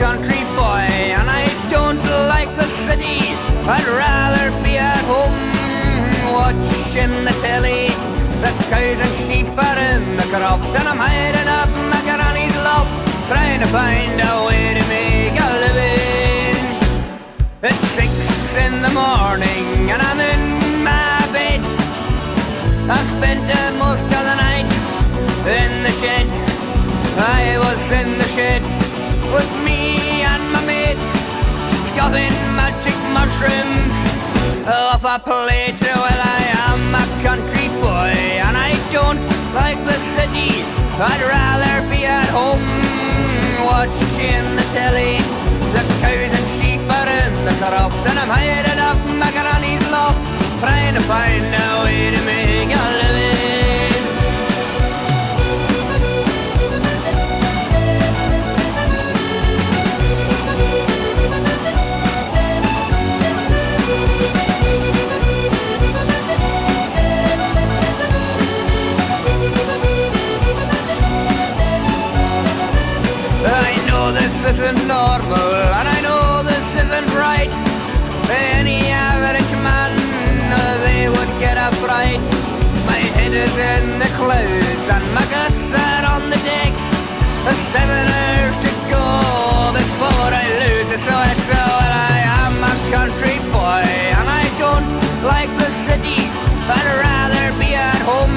Country boy, and I don't like the city. I'd rather be at home watching the telly. The cows and sheep are in the croft, and I'm hiding up my granny's loft, trying to find a way to make a living. It's 6 in the morning, and I'm in my bed. I spent most of the night in the shed. I was in the shed with me and my mate, scoffing magic mushrooms off a plate. Well, I am a country boy, and I don't like the city. I'd rather be at home watching the telly. The cows and sheep are in the croft, and I'm hiding up my granny's loft, trying to find a way to make a living. This isn't normal, and I know this isn't right. Any average man, they would get a fright. My head is in the clouds, and my guts are on the deck. 7 hours to go before I lose it, so it's well, I am a country boy, and I don't like the city. I'd rather be at home